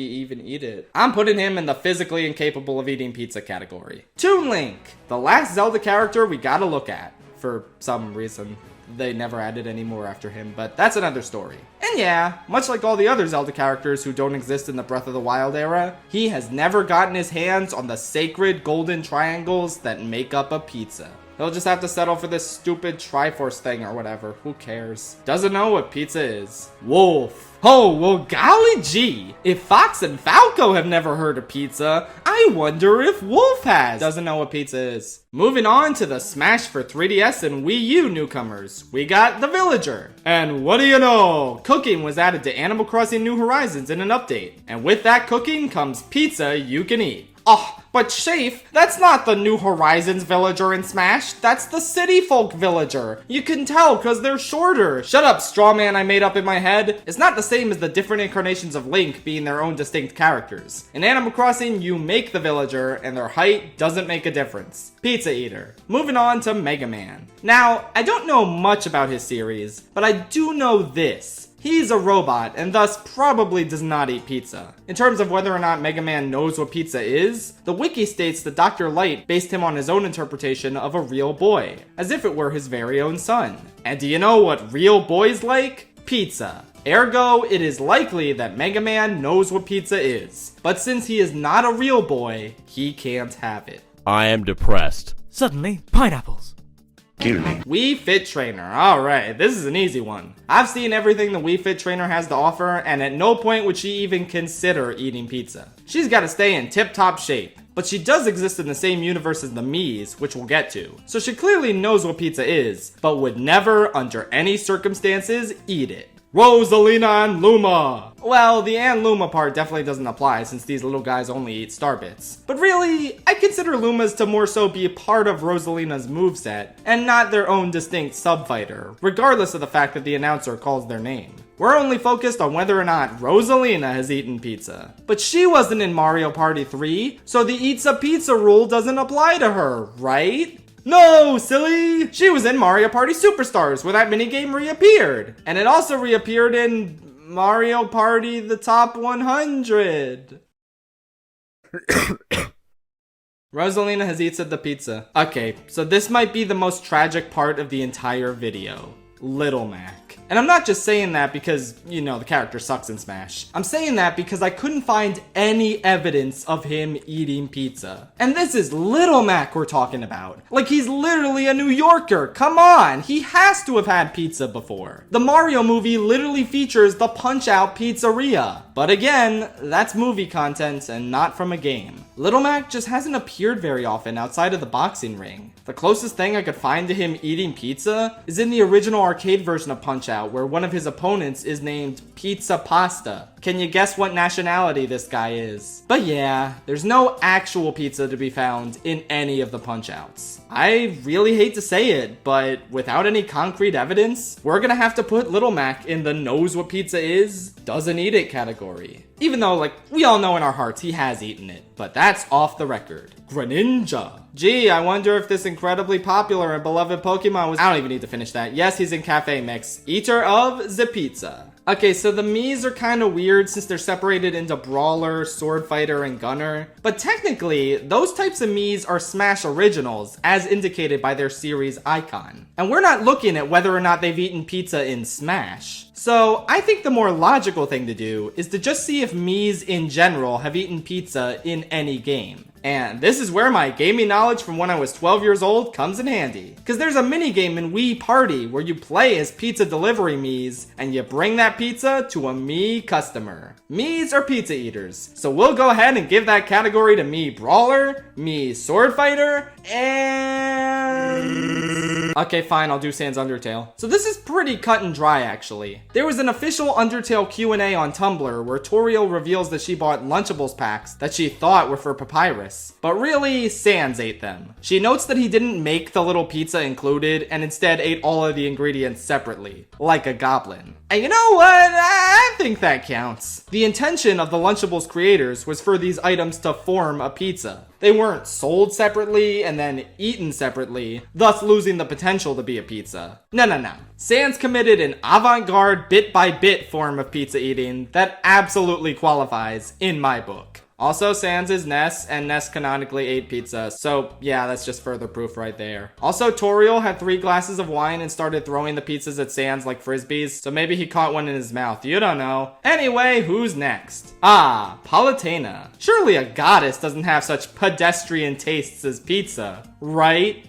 even eat it? I'm putting him in the physically incapable of eating pizza category. Toon Link, the last Zelda character we gotta look at, for some reason. They never added any more after him, but that's another story. And yeah, much like all the other Zelda characters who don't exist in the Breath of the Wild era, he has never gotten his hands on the sacred golden triangles that make up a pizza. He'll just have to settle for this stupid Triforce thing or whatever. Who cares? Doesn't know what pizza is. Wolf. Oh, well golly gee. If Fox and Falco have never heard of pizza, I wonder if Wolf has. Doesn't know what pizza is. Moving on to the Smash for 3DS and Wii U newcomers. We got The Villager. And what do you know? Cooking was added to Animal Crossing New Horizons in an update. And with that cooking comes pizza you can eat. Oh, but Schaff, that's not the New Horizons villager in Smash. That's the City Folk villager. You can tell because they're shorter. Shut up, straw man I made up in my head. It's not the same as the different incarnations of Link being their own distinct characters. In Animal Crossing, you make the villager and their height doesn't make a difference. Pizza Eater. Moving on to Mega Man. Now, I don't know much about his series, but I do know this. He's a robot, and thus probably does not eat pizza. In terms of whether or not Mega Man knows what pizza is, the wiki states that Dr. Light based him on his own interpretation of a real boy, as if it were his very own son. And do you know what real boys like? Pizza. Ergo, it is likely that Mega Man knows what pizza is. But since he is not a real boy, he can't have it. I am depressed. Suddenly, pineapples. Wii Fit Trainer. Alright, this is an easy one. I've seen everything the Wii Fit Trainer has to offer, and at no point would she even consider eating pizza. She's gotta stay in tip-top shape. But she does exist in the same universe as the Miis, which we'll get to. So she clearly knows what pizza is, but would never, under any circumstances, eat it. Rosalina and Luma! Well, the and Luma part definitely doesn't apply since these little guys only eat star bits. But really, I consider Lumas to more so be a part of Rosalina's moveset, and not their own distinct sub-fighter, regardless of the fact that the announcer calls their name. We're only focused on whether or not Rosalina has eaten pizza. But she wasn't in Mario Party 3, so the eats a pizza rule doesn't apply to her, right? No, silly! She was in Mario Party Superstars where that minigame reappeared. And it also reappeared in Mario Party the Top 100. Rosalina has eaten the pizza. Okay, so this might be the most tragic part of the entire video. Little Mac. And I'm not just saying that because, you know, the character sucks in Smash. I'm saying that because I couldn't find any evidence of him eating pizza. And this is Little Mac we're talking about. Like, he's literally a New Yorker. Come on, he has to have had pizza before. The Mario movie literally features the Punch-Out Pizzeria. But again, that's movie content and not from a game. Little Mac just hasn't appeared very often outside of the boxing ring. The closest thing I could find to him eating pizza is in the original arcade version of Punch-Out, where one of his opponents is named Pizza Pasta. Can you guess what nationality this guy is? But yeah, there's no actual pizza to be found in any of the Punch-Outs. I really hate to say it, but without any concrete evidence, we're gonna have to put Little Mac in the knows what pizza is, doesn't eat it category. Even though, like, we all know in our hearts he has eaten it, but that's off the record. Greninja. Gee, I wonder if this incredibly popular and beloved Pokemon was— I don't even need to finish that. Yes, he's in Cafe Mix. Eater of the pizza. Okay, so the Miis are kind of weird since they're separated into Brawler, Sword Fighter, and Gunner. But technically, those types of Miis are Smash originals, as indicated by their series icon. And we're not looking at whether or not they've eaten pizza in Smash. So I think the more logical thing to do is to just see if Miis in general have eaten pizza in any game. And this is where my gaming knowledge from when I was 12 years old comes in handy. Because there's a minigame in Wii Party where you play as pizza delivery Miis, and you bring that pizza to a Mii customer. Miis are pizza eaters, so we'll go ahead and give that category to Mii Brawler, Mii Sword Fighter, and— okay, fine, I'll do Sans Undertale. So this is pretty cut and dry, actually. There was an official Undertale Q&A on Tumblr where Toriel reveals that she bought Lunchables packs that she thought were for Papyrus. But really, Sans ate them. She notes that he didn't make the little pizza included and instead ate all of the ingredients separately, like a goblin. And you know what? I think that counts. The intention of the Lunchables creators was for these items to form a pizza. They weren't sold separately and then eaten separately, thus losing the potential to be a pizza. No. Sans committed an avant-garde bit-by-bit form of pizza eating that absolutely qualifies in my book. Also, Sans is Ness, and Ness canonically ate pizza, so yeah, that's just further proof right there. Also, Toriel had 3 glasses of wine and started throwing the pizzas at Sans like frisbees, so maybe he caught one in his mouth, you don't know. Anyway, who's next? Ah, Palutena. Surely a goddess doesn't have such pedestrian tastes as pizza, right?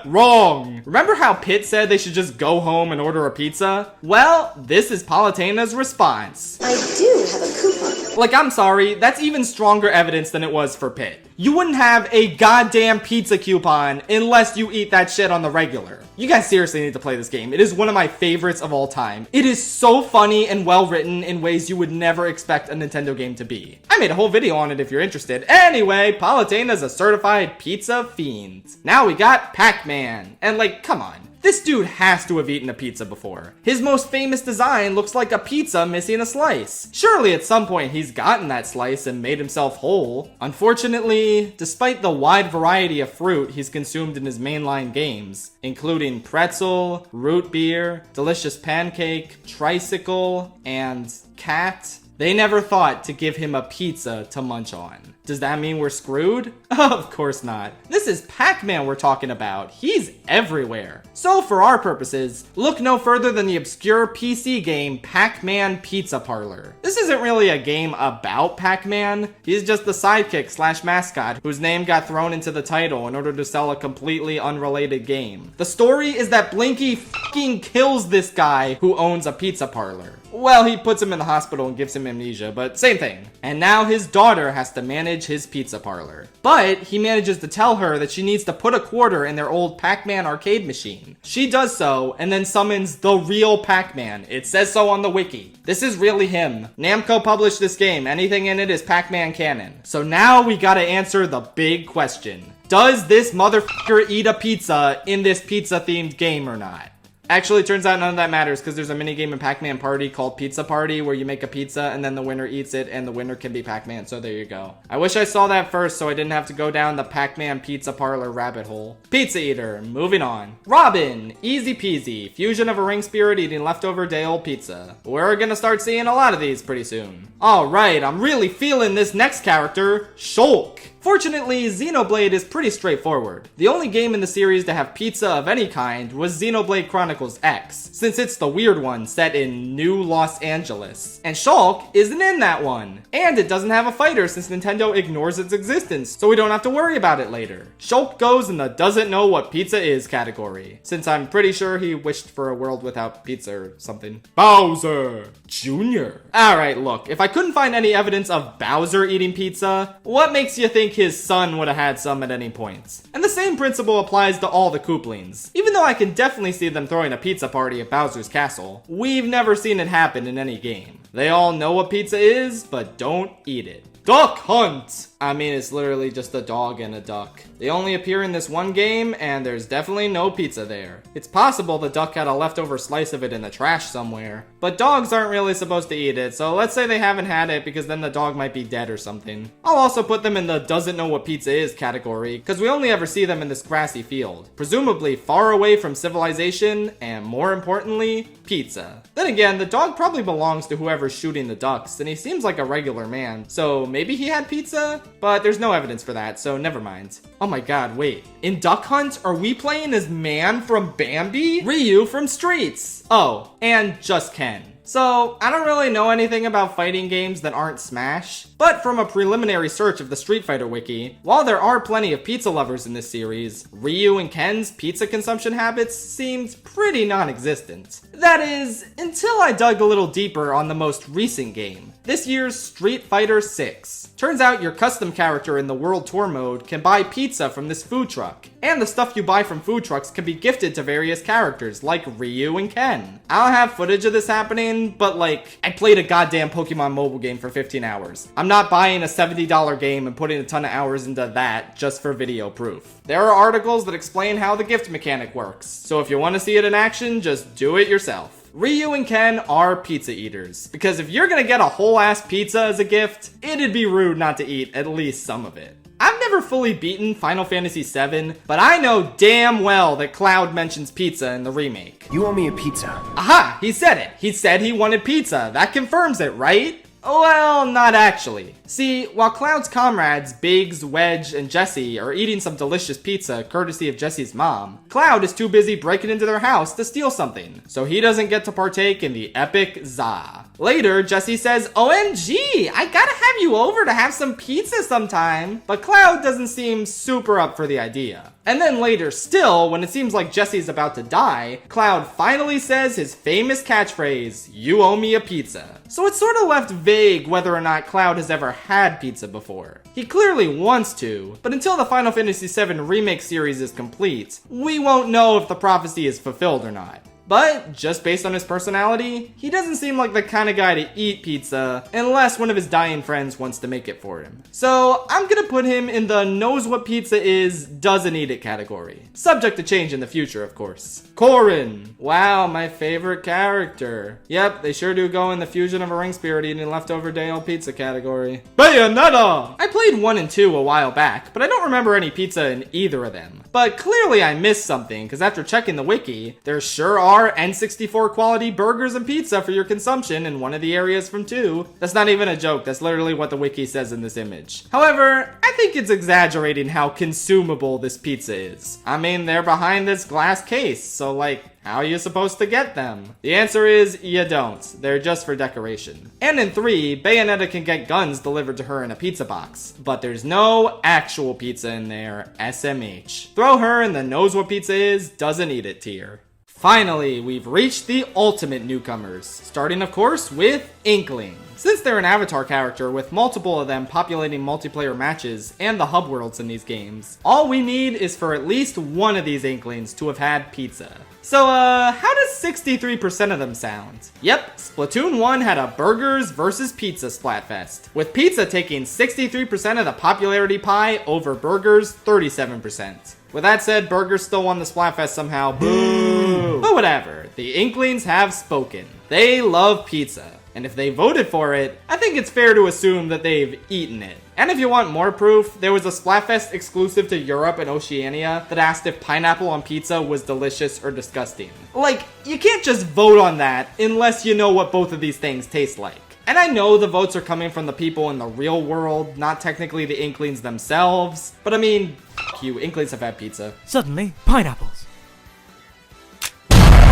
Wrong! Remember how Pitt said they should just go home and order a pizza? Well, this is Palutena's response. I do have a coupon. Like, I'm sorry, that's even stronger evidence than it was for Pitt. You wouldn't have a goddamn pizza coupon unless you eat that shit on the regular. You guys seriously need to play this game. It is one of my favorites of all time. It is so funny and well written in ways you would never expect a Nintendo game to be. I made a whole video on it if you're interested. Anyway, Palutena's a certified pizza fiend. Now we got Pac-Man. And like, come on. This dude has to have eaten a pizza before. His most famous design looks like a pizza missing a slice. Surely at some point he's gotten that slice and made himself whole. Unfortunately, despite the wide variety of fruit he's consumed in his mainline games, including pretzel, root beer, delicious pancake, tricycle, and cat, They never thought to give him a pizza to munch on. Does that mean we're screwed? Of course not. This is Pac-Man we're talking about. He's everywhere. So for our purposes, look no further than the obscure PC game Pac-Man Pizza Parlor. This isn't really a game about Pac-Man. He's just the sidekick slash mascot whose name got thrown into the title in order to sell a completely unrelated game. The story is that Blinky fucking kills this guy who owns a pizza parlor. Well, he puts him in the hospital and gives him amnesia, but same thing. And now his daughter has to manage his pizza parlor. But he manages to tell her that she needs to put a quarter in their old Pac-Man arcade machine. She does so, and then summons the real Pac-Man. It says so on the wiki. This is really him. Namco published this game. Anything in it is Pac-Man canon. So now we gotta answer the big question. Does this motherfucker eat a pizza in this pizza-themed game or not? Actually, it turns out none of that matters because there's a minigame in Pac-Man Party called Pizza Party where you make a pizza and then the winner eats it and the winner can be Pac-Man, so there you go. I wish I saw that first so I didn't have to go down the Pac-Man Pizza Parlor rabbit hole. Pizza Eater, moving on. Robin, easy peasy, fusion of a ring spirit eating leftover day-old pizza. We're gonna start seeing a lot of these pretty soon. Alright, I'm really feeling this next character, Shulk. Fortunately, Xenoblade is pretty straightforward. The only game in the series to have pizza of any kind was Xenoblade Chronicles X, since it's the weird one set in New Los Angeles. And Shulk isn't in that one. And it doesn't have a fighter since Nintendo ignores its existence, so we don't have to worry about it later. Shulk goes in the doesn't know what pizza is category, since I'm pretty sure he wished for a world without pizza or something. Bowser Jr. Alright, look, if I couldn't find any evidence of Bowser eating pizza, what makes you think his son would have had some at any point? And the same principle applies to all the Kooplings. Even though I can definitely see them throwing a pizza party at Bowser's castle, we've never seen it happen in any game. They all know what pizza is, but don't eat it. Duck Hunt! I mean, it's literally just a dog and a duck. They only appear in this one game, and there's definitely no pizza there. It's possible the duck had a leftover slice of it in the trash somewhere. But dogs aren't really supposed to eat it, so let's say they haven't had it because then the dog might be dead or something. I'll also put them in the doesn't know what pizza is category, because we only ever see them in this grassy field. Presumably far away from civilization, and more importantly, pizza. Then again, the dog probably belongs to whoever's shooting the ducks, and he seems like a regular man, so maybe he had pizza? But there's no evidence for that, so never mind. Oh my god, wait. In Duck Hunt, are we playing as Man from Bambi? Ryu from Streets. Oh, and Just Ken. So, I don't really know anything about fighting games that aren't Smash, but from a preliminary search of the Street Fighter wiki, while there are plenty of pizza lovers in this series, Ryu and Ken's pizza consumption habits seemed pretty non-existent. That is, until I dug a little deeper on the most recent game, this year's Street Fighter 6. Turns out your custom character in the World Tour mode can buy pizza from this food truck, and the stuff you buy from food trucks can be gifted to various characters like Ryu and Ken. I don't have footage of this happening, but like, I played a goddamn Pokemon mobile game for 15 hours. I'm not buying a $70 game and putting a ton of hours into that just for video proof. There are articles that explain how the gift mechanic works, so if you want to see it in action, just do it yourself. Ryu and Ken are pizza eaters, because if you're gonna get a whole ass pizza as a gift, it'd be rude not to eat at least some of it. I've never fully beaten Final Fantasy VII, but I know damn well that Cloud mentions pizza in the remake. You owe me a pizza. Aha! He said it! He said he wanted pizza. That confirms it, right? Well, not actually. See, while Cloud's comrades, Biggs, Wedge, and Jesse are eating some delicious pizza courtesy of Jesse's mom, Cloud is too busy breaking into their house to steal something, so he doesn't get to partake in the epic za. Later, Jesse says, OMG, I gotta have you over to have some pizza sometime, but Cloud doesn't seem super up for the idea. And then later still, when it seems like Jesse's about to die, Cloud finally says his famous catchphrase, you owe me a pizza. So it's sort of left vague whether or not Cloud has ever had pizza before. He clearly wants to, but until the Final Fantasy VII Remake series is complete, we won't know if the prophecy is fulfilled or not. But, just based on his personality, he doesn't seem like the kind of guy to eat pizza unless one of his dying friends wants to make it for him. So, I'm gonna put him in the knows what pizza is, doesn't eat it category. Subject to change in the future, of course. Corrin. Wow, my favorite character. Yep, they sure do go in the fusion of a ring spirit eating leftover day-old pizza category. Bayonetta! I played 1 and 2 a while back, but I don't remember any pizza in either of them. But clearly I missed something, because after checking the wiki, there sure are are N64 quality burgers and pizza for your consumption in one of the areas from 2. That's not even a joke, that's literally what the wiki says in this image. However, I think it's exaggerating how consumable this pizza is. I mean, they're behind this glass case, so like, how are you supposed to get them? The answer is, you don't. They're just for decoration. And in 3, Bayonetta can get guns delivered to her in a pizza box. But there's no actual pizza in there, SMH. Throw her in the knows what pizza is, doesn't eat it tier. Finally, we've reached the ultimate newcomers, starting of course with Inkling. Since they're an avatar character with multiple of them populating multiplayer matches and the hub worlds in these games, all we need is for at least one of these Inklings to have had pizza. So, how does 63% of them sound? Yep, Splatoon 1 had a burgers versus pizza splatfest, with pizza taking 63% of the popularity pie over burgers 37%. With that said, burgers still won the splatfest somehow, boo! But whatever, the Inklings have spoken. They love pizza. And if they voted for it, I think it's fair to assume that they've eaten it. And if you want more proof, there was a Splatfest exclusive to Europe and Oceania that asked if pineapple on pizza was delicious or disgusting. Like, you can't just vote on that unless you know what both of these things taste like. And I know the votes are coming from the people in the real world, not technically the Inklings themselves, but I mean, f*** you, Inklings have had pizza. Suddenly, pineapples.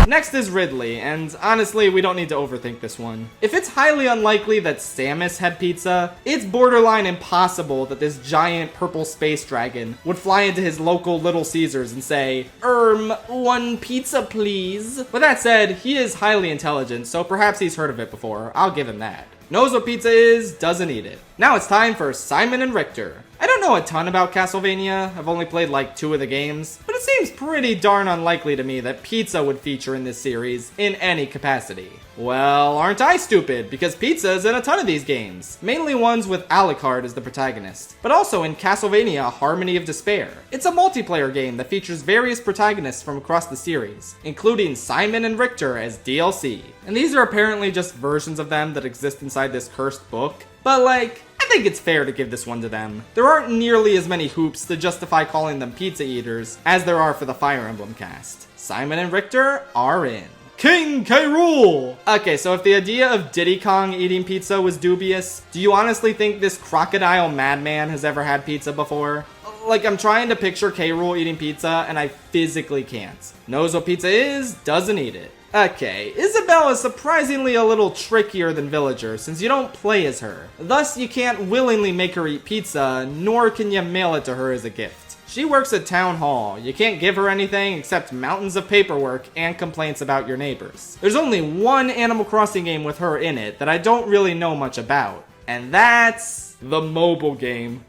Next is Ridley, and honestly, we don't need to overthink this one. If it's highly unlikely that Samus had pizza, it's borderline impossible that this giant purple space dragon would fly into his local Little Caesars and say, one pizza please. With that said, he is highly intelligent, so perhaps he's heard of it before. I'll give him that. Knows what pizza is, doesn't eat it. Now it's time for Simon and Richter. I don't know a ton about Castlevania, I've only played like 2 of the games, but it seems pretty darn unlikely to me that pizza would feature in this series in any capacity. Well, aren't I stupid, because pizza is in a ton of these games, mainly ones with Alucard as the protagonist, but also in Castlevania Harmony of Despair. It's a multiplayer game that features various protagonists from across the series, including Simon and Richter as DLC. And these are apparently just versions of them that exist inside this cursed book, but like, I think it's fair to give this one to them. There aren't nearly as many hoops to justify calling them pizza eaters as there are for the Fire Emblem cast. Simon and Richter are in. King K. Rool! Okay, so if the idea of Diddy Kong eating pizza was dubious, do you honestly think this crocodile madman has ever had pizza before? Like, I'm trying to picture K. Rool eating pizza, and I physically can't. Knows what pizza is, doesn't eat it. Okay, Isabelle is surprisingly a little trickier than Villager, since you don't play as her. Thus, you can't willingly make her eat pizza, nor can you mail it to her as a gift. She works at Town Hall. You can't give her anything except mountains of paperwork and complaints about your neighbors. There's only one Animal Crossing game with her in it that I don't really know much about, and that's the mobile game.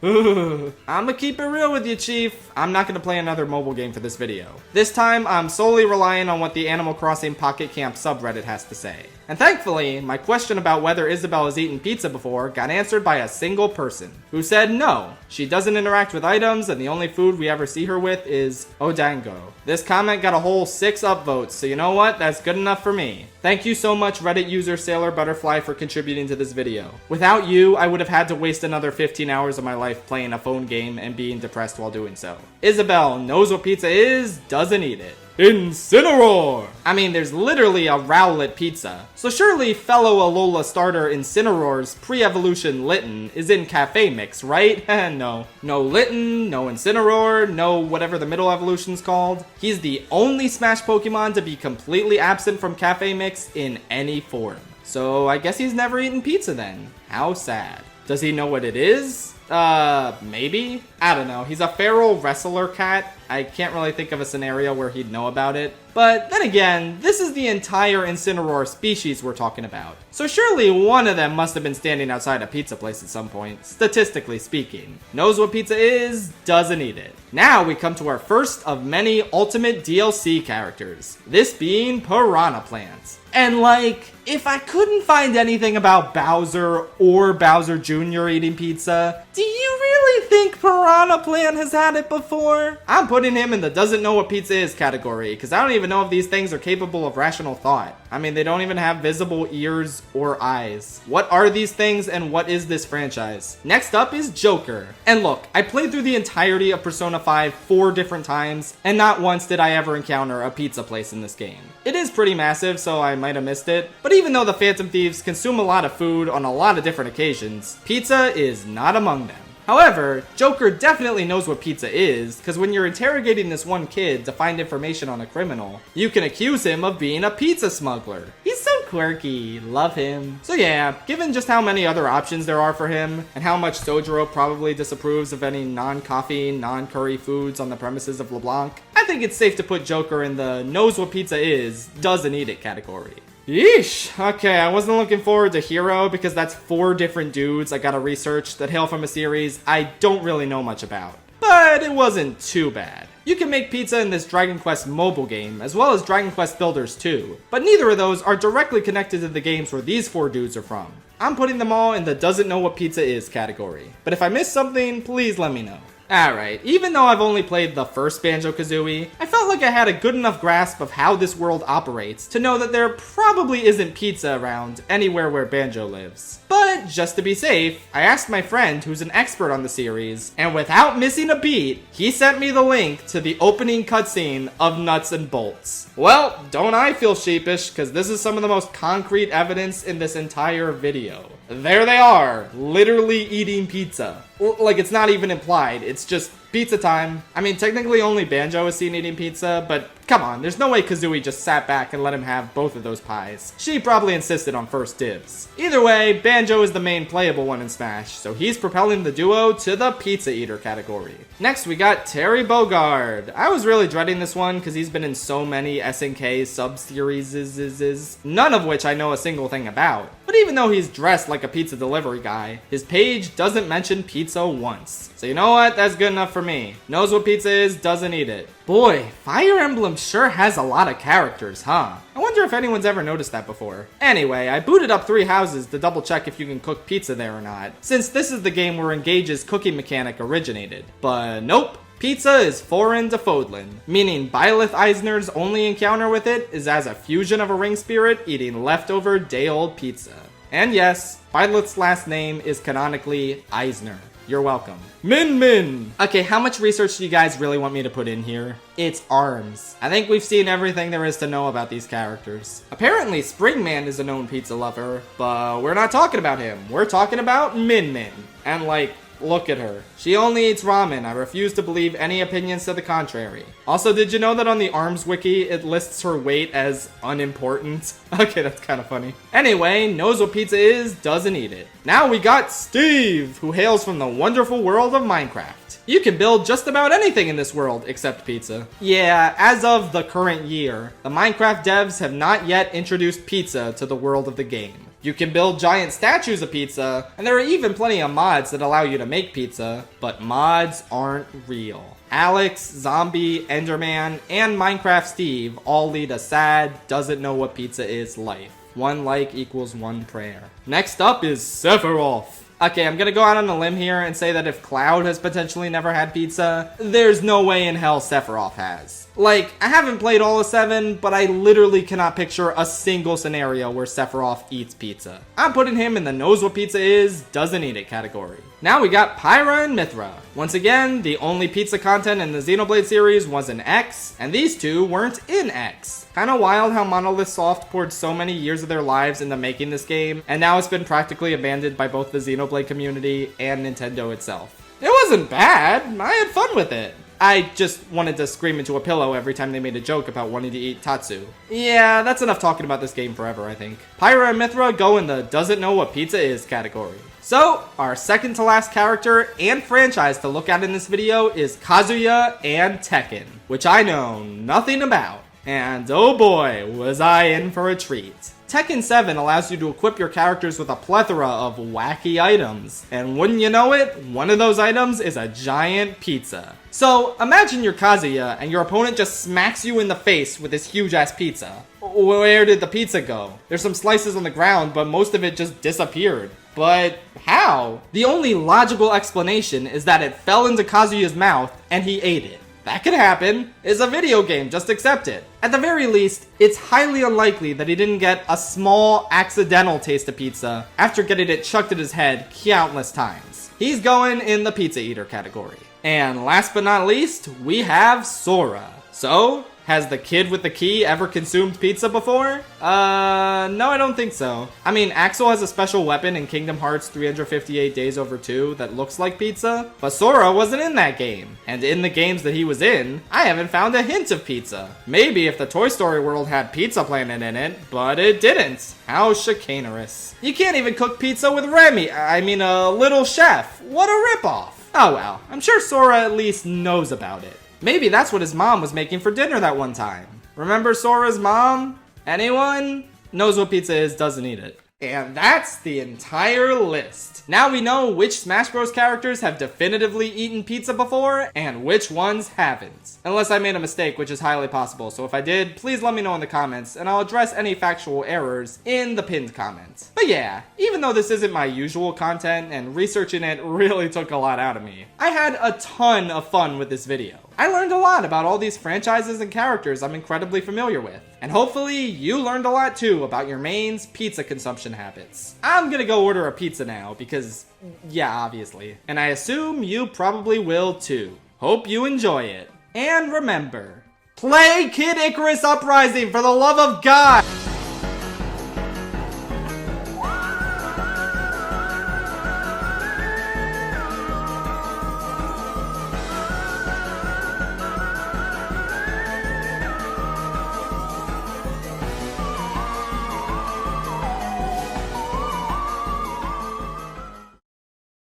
I'ma keep it real with you, Chief. I'm not gonna play another mobile game for this video. This time, I'm solely relying on what the Animal Crossing Pocket Camp subreddit has to say. And thankfully, my question about whether Isabelle has eaten pizza before got answered by a single person, who said no, she doesn't interact with items and the only food we ever see her with is Odango. This comment got a whole 6 upvotes, so you know what, that's good enough for me. Thank you so much Reddit user Sailor Butterfly for contributing to this video. Without you, I would have had to waste another 15 hours of my life playing a phone game and being depressed while doing so. Isabelle knows what pizza is, doesn't eat it. Incineroar! I mean, there's literally a Rowlet pizza. So surely fellow Alola starter Incineroar's pre-evolution Litten is in Cafe Mix, right? No. No Litten, no Incineroar, no whatever the middle evolution's called. He's the only Smash Pokemon to be completely absent from Cafe Mix in any form. So I guess he's never eaten pizza then. How sad. Does he know what it is? Maybe? I don't know. He's a feral wrestler cat. I can't really think of a scenario where he'd know about it. But then again, this is the entire Incineroar species we're talking about. So surely one of them must have been standing outside a pizza place at some point, statistically speaking. Knows what pizza is, doesn't eat it. Now we come to our first of many ultimate DLC characters, this being Piranha Plant. And like, if I couldn't find anything about Bowser or Bowser Jr. eating pizza, do you really I think Piranha Plant has had it before. I'm putting him in the doesn't know what pizza is category, because I don't even know if these things are capable of rational thought. I mean, they don't even have visible ears or eyes. What are these things and what is this franchise? Next up is Joker. And look, I played through the entirety of Persona 5 4 different times, and not once did I ever encounter a pizza place in this game. It is pretty massive, so I might have missed it, but even though the Phantom Thieves consume a lot of food on a lot of different occasions, pizza is not among them. However, Joker definitely knows what pizza is, because when you're interrogating this one kid to find information on a criminal, you can accuse him of being a pizza smuggler. He's so quirky, love him. So yeah, given just how many other options there are for him, and how much Sojiro probably disapproves of any non-coffee, non-curry foods on the premises of LeBlanc, I think it's safe to put Joker in the knows what pizza is, doesn't eat it category. Yeesh. Okay, I wasn't looking forward to Hero because that's 4 different dudes I gotta research that hail from a series I don't really know much about. But it wasn't too bad. You can make pizza in this Dragon Quest mobile game, as well as Dragon Quest Builders 2, but neither of those are directly connected to the games where these 4 dudes are from. I'm putting them all in the doesn't know what pizza is category, but if I missed something, please let me know. Alright, even though I've only played the first Banjo-Kazooie, I felt like I had a good enough grasp of how this world operates to know that there probably isn't pizza around anywhere where Banjo lives. But just to be safe, I asked my friend who's an expert on the series, and without missing a beat, he sent me the link to the opening cutscene of Nuts and Bolts. Well, don't I feel sheepish, because this is some of the most concrete evidence in this entire video. There they are, literally eating pizza. Like, it's not even implied, it's just pizza time. I mean, technically only Banjo is seen eating pizza, but come on, there's no way Kazooie just sat back and let him have both of those pies. She probably insisted on first dibs. Either way, Banjo is the main playable one in Smash, so he's propelling the duo to the pizza eater category. Next, we got Terry Bogard. I was really dreading this one because he's been in so many SNK sub-series, none of which I know a single thing about. But even though he's dressed like a pizza delivery guy, his page doesn't mention pizza once. So you know what? That's good enough for me. Knows what pizza is, doesn't eat it. Boy, Fire Emblem sure has a lot of characters, huh? I wonder if anyone's ever noticed that before. Anyway, I booted up 3 houses to double check if you can cook pizza there or not, since this is the game where Engage's cooking mechanic originated. But nope. Pizza is foreign to Fodlan, meaning Byleth Eisner's only encounter with it is as a fusion of a ring spirit eating leftover day-old pizza. And yes, Byleth's last name is canonically Eisner. You're welcome. Min Min! Okay, how much research do you guys really want me to put in here? It's ARMS. I think we've seen everything there is to know about these characters. Apparently, Springman is a known pizza lover, but we're not talking about him. We're talking about Min Min. And like, look at her. She only eats ramen. I refuse to believe any opinions to the contrary. Also, did you know that on the ARMS wiki, it lists her weight as unimportant? Okay, that's kind of funny. Anyway, knows what pizza is, doesn't eat it. Now we got Steve, who hails from the wonderful world of Minecraft. You can build just about anything in this world except pizza. Yeah, as of the current year, the Minecraft devs have not yet introduced pizza to the world of the game. You can build giant statues of pizza, and there are even plenty of mods that allow you to make pizza, but mods aren't real. Alex, Zombie, Enderman, and Minecraft Steve all lead a sad, doesn't know what pizza is life. 1 like equals 1 prayer. Next up is Sephiroth. Okay, I'm gonna go out on a limb here and say that if Cloud has potentially never had pizza, there's no way in hell Sephiroth has. Like, I haven't played all of 7, but I literally cannot picture a single scenario where Sephiroth eats pizza. I'm putting him in the knows what pizza is, doesn't eat it category. Now we got Pyra and Mithra. Once again, the only pizza content in the Xenoblade series was in X, and these two weren't in X. Kinda wild how Monolith Soft poured so many years of their lives into making this game, and now it's been practically abandoned by both the Xenoblade community and Nintendo itself. It wasn't bad, I had fun with it. I just wanted to scream into a pillow every time they made a joke about wanting to eat Tatsu. Yeah, that's enough talking about this game forever, I think. Pyra and Mithra go in the doesn't know what pizza is category. So, our second to last character and franchise to look at in this video is Kazuya and Tekken, which I know nothing about. And oh boy, was I in for a treat. Tekken 7 allows you to equip your characters with a plethora of wacky items. And wouldn't you know it, one of those items is a giant pizza. So, imagine you're Kazuya and your opponent just smacks you in the face with this huge ass pizza. Where did the pizza go? There's some slices on the ground, but most of it just disappeared. But How? The only logical explanation is that it fell into Kazuya's mouth and he ate it. That could happen. It's a video game, just accept it. At the very least, it's highly unlikely that he didn't get a small accidental taste of pizza after getting it chucked at his head countless times. He's going in the pizza eater category. And last but not least, we have Sora. So, has the kid with the key ever consumed pizza before? No, I don't think so. I mean, Axel has a special weapon in Kingdom Hearts 358 Days Over 2 that looks like pizza, but Sora wasn't in that game. And in the games that he was in, I haven't found a hint of pizza. Maybe if the Toy Story world had Pizza Planet in it, but it didn't. How chicanerous. You can't even cook pizza with Little Chef. What a ripoff. Oh well, I'm sure Sora at least knows about it. Maybe that's what his mom was making for dinner that one time. Remember Sora's mom? Anyone? Knows what pizza is, doesn't eat it. And that's the entire list. Now we know which Smash Bros. Characters have definitively eaten pizza before, and which ones haven't. Unless I made a mistake, which is highly possible, so if I did, please let me know in the comments, and I'll address any factual errors in the pinned comments. But yeah, even though this isn't my usual content, and researching it really took a lot out of me, I had a ton of fun with this video. I learned a lot about all these franchises and characters I'm incredibly familiar with. And hopefully you learned a lot too about your main's pizza consumption habits. I'm gonna go order a pizza now because, yeah, obviously. And I assume you probably will too. Hope you enjoy it. And remember, play Kid Icarus Uprising for the love of God!